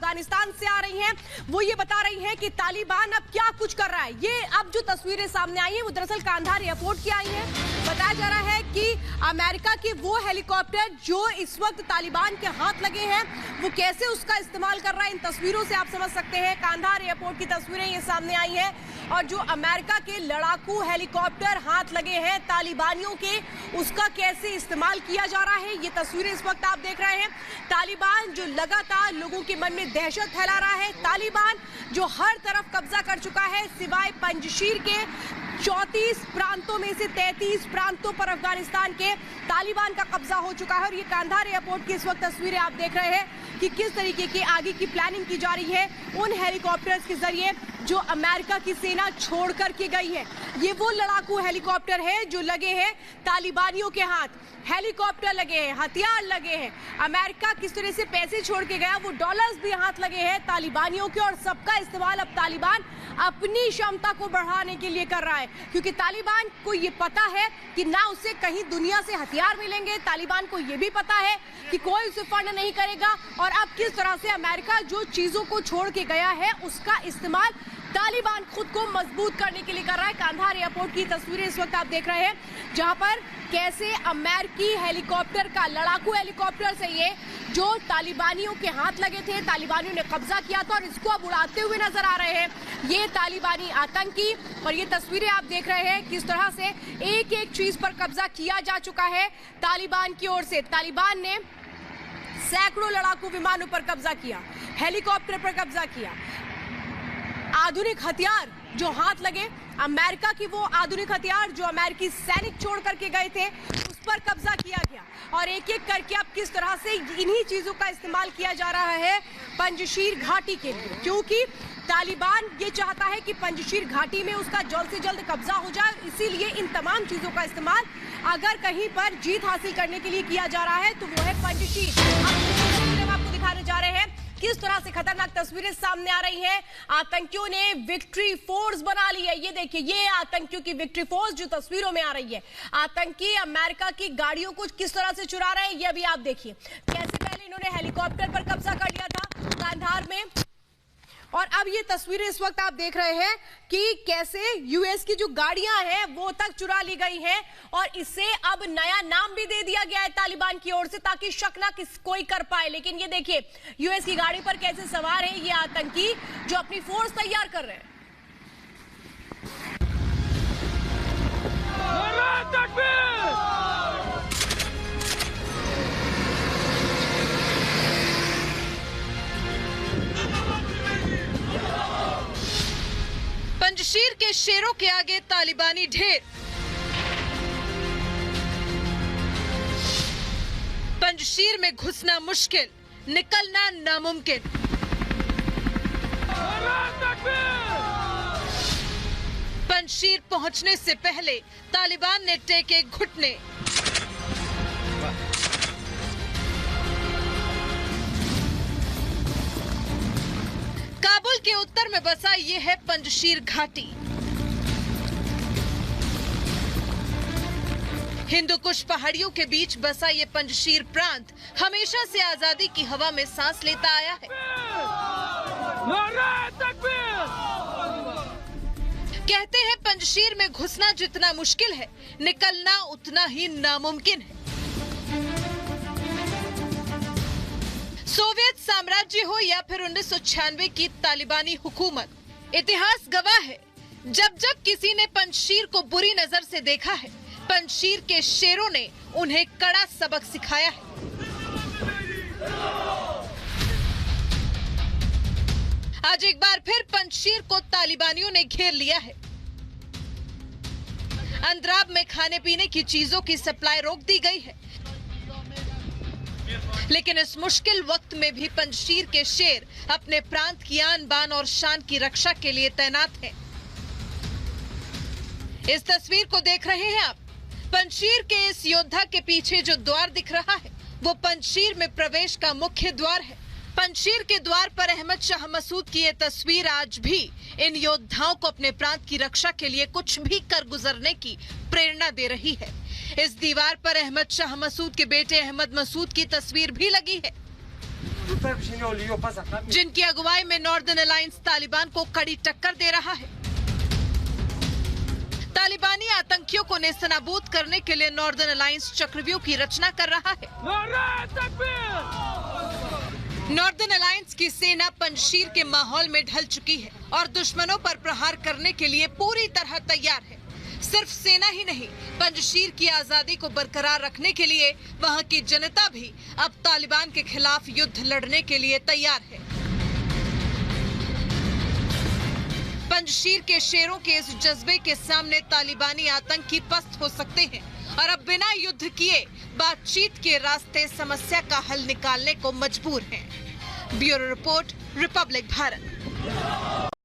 अफगानिस्तान से आ रही हैं। वो ये बता रही हैं कि तालिबान अब क्या कुछ कर रहा है। ये अब जो तस्वीरें सामने आई हैं वो दरअसल कांधार एयरपोर्ट की आई हैं। बताया जा रहा है कि अमेरिका की वो हेलीकॉप्टर जो इस वक्त तालिबान के हाथ लगे हैं वो कैसे उसका इस्तेमाल कर रहा है। इन तस्वीरों से आप समझ सकते हैं। कांधार एयरपोर्ट की तस्वीरें ये सामने आई हैं और जो अमेरिका के लड़ाकू हेलीकॉप्टर हाथ लगे हैं तालिबानियों के, उसका कैसे इस्तेमाल किया जा रहा है। ये तस्वीरें इस वक्त आप देख रहे हैं। तालिबान जो लगातार लोगों के मन में दहशत फैला रहा है, तालिबान जो हर तरफ कब्जा कर चुका है, सिवाय पंजशीर के 34 प्रांतों में से 33 प्रांतों पर अफगानिस्तान के तालिबान का कब्जा हो चुका है। और ये कांधार एयरपोर्ट की इस वक्त तस्वीरें आप देख रहे हैं कि किस तरीके की आगे की प्लानिंग की जा रही है उन हेलीकॉप्टर्स के जरिए जो अमेरिका की सेना छोड़ करके गई है। ये वो लड़ाकू हेलीकॉप्टर है जो लगे हैं तालिबानियों के हाथ। हेलीकॉप्टर लगे हैं, हथियार लगे हैं। अमेरिका किस तरह से पैसे छोड़ के गया, वो डॉलर्स भी हाथ लगे हैं तालिबानियों के, और सबका इस्तेमाल अब तालिबान अपनी क्षमता को बढ़ाने के लिए कर रहा है। क्योंकि तालिबान को ये पता है कि ना उसे कहीं दुनिया से हथियार मिलेंगे, तालिबान को ये भी पता है कि कोई उसे फंड नहीं करेगा। और अब किस तरह से अमेरिका जो चीजों को छोड़ के गया है उसका इस्तेमाल तालिबान खुद को मजबूत करने के लिए कर रहा है। कांधार एयरपोर्ट की तस्वीरें इस वक्त आप देख रहे हैं जहां पर कैसे अमेरिकी हेलीकॉप्टर का, लड़ाकू हेलीकॉप्टर से ये जो तालिबानियों के हाथ लगे थे, तालिबानियों ने कब्जा किया था और इसको अब उड़ाते हुए नजर आ रहे हैं ये तालिबानी आतंकी। और ये तस्वीरें आप देख रहे हैं किस तरह से एक एक चीज पर कब्जा किया जा चुका है तालिबान की ओर से। तालिबान ने सैकड़ों लड़ाकू विमानों पर कब्जा किया, हेलीकॉप्टर पर कब्जा किया, आधुनिक हथियार जो हाथ लगे, अमेरिका की वो आधुनिक हथियार जो अमेरिकी सैनिक छोड़ करके गए थे उस पर कब्जा किया गया। और एक एक करके अब किस तरह से इन्हीं चीजों का इस्तेमाल किया जा रहा है पंजशीर घाटी के लिए, क्योंकि तालिबान ये चाहता है कि पंजशीर घाटी में उसका जल्द से जल्द कब्जा हो जाए। इसीलिए इन तमाम चीजों का इस्तेमाल अगर कहीं पर जीत हासिल करने के लिए किया जा रहा है तो वो है पंजशीर। हम आपको दिखाने जा रहे हैं किस तरह से खतरनाक तस्वीरें सामने आ रही हैं। आतंकियों ने विक्ट्री फोर्स बना ली है। ये देखिए, ये आतंकियों की विक्ट्री फोर्स जो तस्वीरों में आ रही है। आतंकी अमेरिका की गाड़ियों को किस तरह से चुरा रहे हैं ये अभी आप देखिए। कैसे पहले इन्होंने हेलीकॉप्टर पर कब्जा कर लिया था कांधार में, और अब ये तस्वीरें इस वक्त आप देख रहे हैं कि कैसे यूएस की जो गाड़ियां हैं वो तक चुरा ली गई हैं। और इसे अब नया नाम भी दे दिया गया है तालिबान की ओर से ताकि शक ना कोई कर पाए। लेकिन ये देखिए यूएस की गाड़ी पर कैसे सवार है ये आतंकी जो अपनी फोर्स तैयार कर रहे हैं। पंजशीर के शेरों के आगे तालिबानी ढेर। पंजशीर में घुसना मुश्किल, निकलना नामुमकिन। पंजशीर पहुंचने से पहले तालिबान ने टेके घुटने। काबुल के उत्तर में बसा ये है पंजशीर घाटी। हिंदुकुश पहाड़ियों के बीच बसा ये पंजशीर प्रांत हमेशा से आजादी की हवा में सांस लेता आया है। कहते हैं पंजशीर में घुसना जितना मुश्किल है, निकलना उतना ही नामुमकिन है। सोवियत साम्राज्य हो या फिर 1996 की तालिबानी हुकूमत, इतिहास गवाह है जब जब किसी ने पंजशीर को बुरी नजर से देखा है, पंजशीर के शेरों ने उन्हें कड़ा सबक सिखाया है। आज एक बार फिर पंजशीर को तालिबानियों ने घेर लिया है। अंद्राब में खाने पीने की चीजों की सप्लाई रोक दी गई है, लेकिन इस मुश्किल वक्त में भी पंजशीर के शेर अपने प्रांत की आन बान और शान की रक्षा के लिए तैनात हैं। इस तस्वीर को देख रहे हैं आप। पंजशीर के इस योद्धा के पीछे जो द्वार दिख रहा है वो पंजशीर में प्रवेश का मुख्य द्वार है। पंजशीर के द्वार पर अहमद शाह मसूद की ये तस्वीर आज भी इन योद्धाओं को अपने प्रांत की रक्षा के लिए कुछ भी कर गुजरने की प्रेरणा दे रही है। इस दीवार पर अहमद शाह मसूद के बेटे अहमद मसूद की तस्वीर भी लगी है। जिनकी अगुवाई में नॉर्दर्न अलायंस तालिबान को कड़ी टक्कर दे रहा है। तालिबानी आतंकियों को नेस्तनाबूद करने के लिए नॉर्दर्न अलायंस चक्रव्यूह की रचना कर रहा है। नॉर्दर्न अलायंस की सेना पंजशीर के माहौल में ढल चुकी है और दुश्मनों पर प्रहार करने के लिए पूरी तरह तैयार है। सिर्फ सेना ही नहीं, पंजशीर की आजादी को बरकरार रखने के लिए वहां की जनता भी अब तालिबान के खिलाफ युद्ध लड़ने के लिए तैयार है। पंजशीर के शेरों के इस जज्बे के सामने तालिबानी आतंकी पस्त हो सकते हैं और अब बिना युद्ध किए बातचीत के रास्ते समस्या का हल निकालने को मजबूर हैं। Bureau report, Republic Bharat.